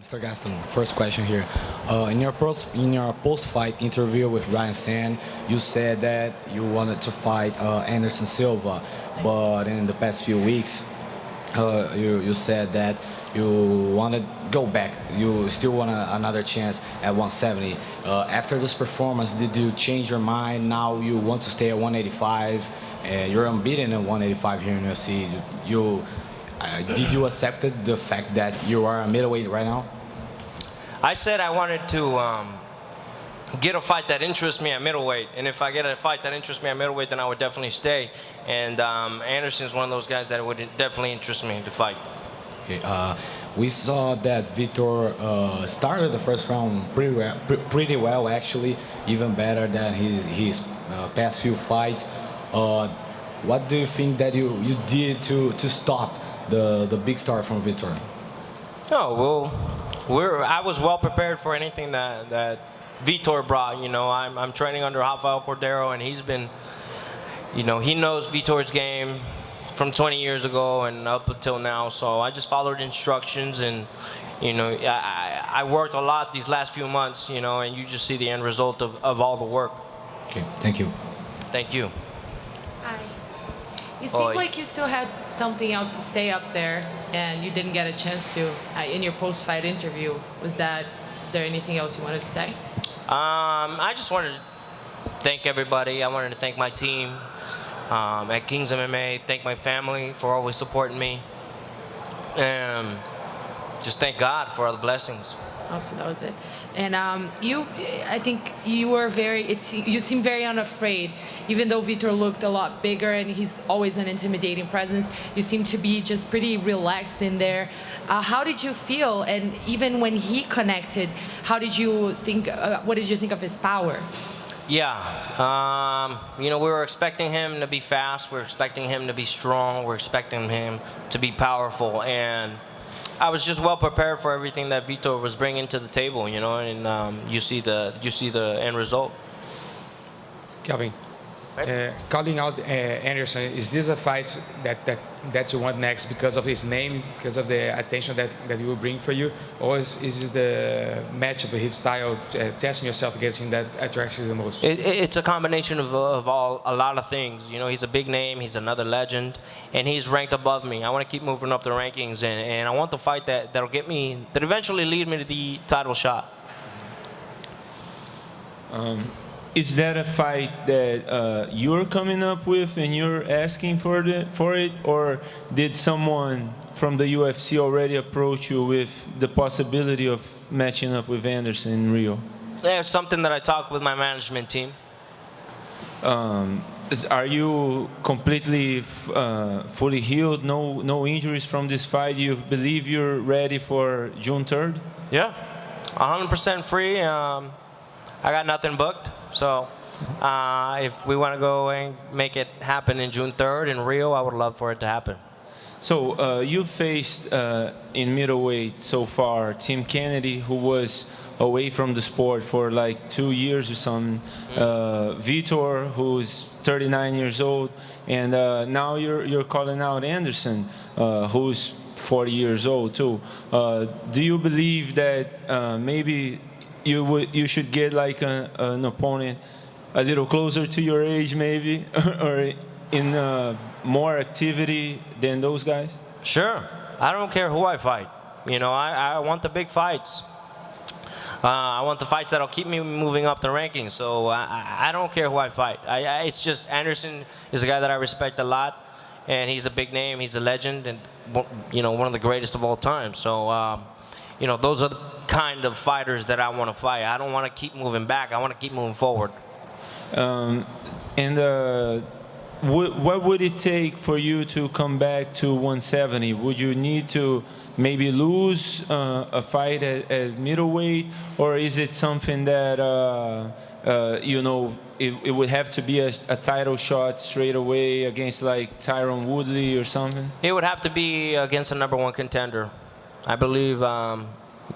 Mr. Gastelum, first question here. In your post-fight interview with Ryan Stan, you said that you wanted to fight Anderson Silva, but in the past few weeks, you said that you want to go back. You still want another chance at 170. After this performance, did you change your mind? Now you want to stay at 185. You're unbeaten at 185 here in UFC. Did you accept the fact that you are a middleweight right now? I said I wanted to get a fight that interests me at middleweight, and if I get a fight that interests me at middleweight, then I would definitely stay. And Anderson's one of those guys that would definitely interest me to fight. Okay, we saw that Vitor started the first round pretty well, actually, even better than his past few fights. What do you think that you did to stop the big start from Vitor? Oh, well, I was well prepared for anything that Vitor brought. You know, I'm training under Rafael Cordero, and he's been, you know, he knows Vitor's game from 20 years ago and up until now. So I just followed instructions, and you know, I worked a lot these last few months. You know, and you just see the end result of all the work. Okay, thank you. Thank you. Hi. You seem like you still had something else to say up there, and you didn't get a chance to in your post-fight interview. Is there anything else you wanted to say? I just wanted to thank everybody. I wanted to thank my team at Kings MMA, thank my family for always supporting me, and just thank God for all the blessings. Oh, so that was it. And I think you were you seem very unafraid. Even though Vitor looked a lot bigger and he's always an intimidating presence, you seem to be just pretty relaxed in there. How did you feel? And even when he connected, how did you think? What did you think of his power? Yeah, you know, we were expecting him to be fast. We were expecting him to be strong. We were expecting him to be powerful, and I was just well prepared for everything that Vitor was bringing to the table, you know, and you see the end result. Kelvin, calling out Anderson, is this a fight that you want next because of his name, because of the attention that he will bring for you, or is this the matchup, his style, testing yourself against him that attracts you the most? It's a combination of a lot of things. You know, he's a big name, he's another legend, and he's ranked above me. I want to keep moving up the rankings, and I want the fight that eventually lead me to the title shot. Is that a fight that you're coming up with and you're asking for it, or did someone from the UFC already approach you with the possibility of matching up with Anderson in Rio? Yeah, it's something that I talked with my management team. Are you completely fully healed? No injuries from this fight? You believe you're ready for June 3rd? Yeah, 100% free. I got nothing booked. So if we want to go and make it happen in June 3rd in Rio, I would love for it to happen. So you faced in middleweight so far Tim Kennedy, who was away from the sport for like 2 years or something. Vitor, who's 39 years old, and now you're calling out Anderson, who's 40 years old too. Do you believe that maybe you should get like an opponent a little closer to your age, maybe, or in more activity than those guys? Sure. I don't care who I fight. You know, I want the big fights. I want the fights that'll keep me moving up the rankings. So I don't care who I fight. It's just Anderson is a guy that I respect a lot, and he's a big name. He's a legend, and you know, one of the greatest of all time. So you know, those are the kind of fighters that I want to fight. I don't want to keep moving back. I want to keep moving forward. What would it take for you to come back to 170? Would you need to maybe lose a fight at middleweight, or is it something that you know, it would have to be a title shot straight away against like Tyron Woodley or something? It would have to be against a #1 contender. I believe,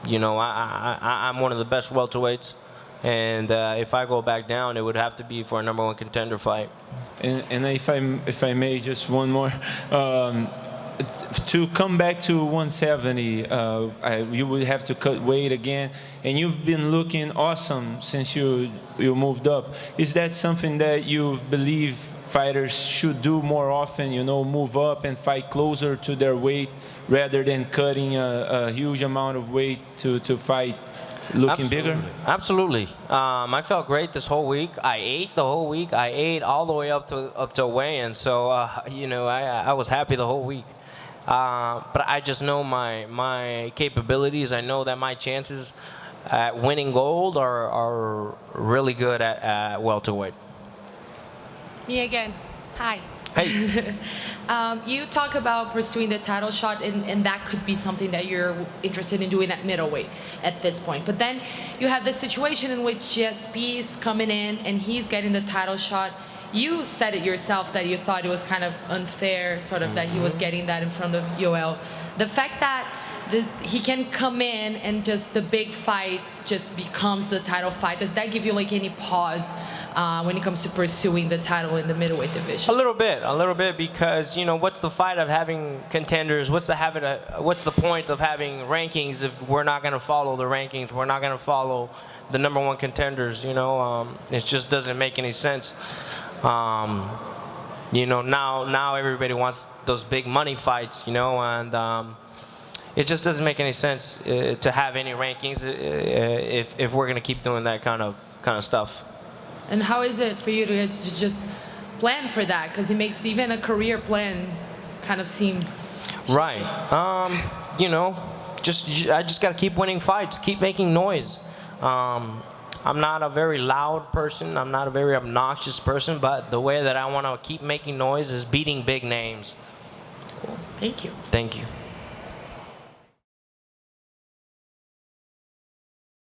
you know, I'm one of the best welterweights, and if I go back down, it would have to be for a #1 contender fight. And if I may, just one more. to come back to 170, you would have to cut weight again, and you've been looking awesome since you moved up. Is that something that you believe fighters should do more often? You know, move up and fight closer to their weight rather than cutting a huge amount of weight to fight looking bigger? Absolutely. I felt great this whole week. I ate the whole week. I ate all the way up to weigh-in. So you know, I was happy the whole week. But I just know my capabilities. I know that my chances at winning gold are really good at welterweight. Me again. Hi. Hey. You talk about pursuing the title shot, and that could be something that you're interested in doing at middleweight at this point. But then you have this situation in which GSP is coming in and he's getting the title shot. You said it yourself that you thought it was kind of unfair, sort of, that he was getting that in front of Yoel. The fact that he can come in and just the big fight just becomes the title fight, does that give you like any pause when it comes to pursuing the title in the middleweight division? A little bit, because you know, what's the fight of having contenders? What's the point of having rankings if we're not going to follow the rankings? We're not going to follow the #1 contenders. You know, it just doesn't make any sense. You know, now everybody wants those big money fights. You know, and it just doesn't make any sense to have any rankings if we're going to keep doing that kind of stuff. And how is it for you to just plan for that? Because it makes even a career plan kind of seem... Right. You know, I just got to keep winning fights, keep making noise. I'm not a very loud person. I'm not a very obnoxious person, but the way that I want to keep making noise is beating big names. Cool. Thank you. Thank you.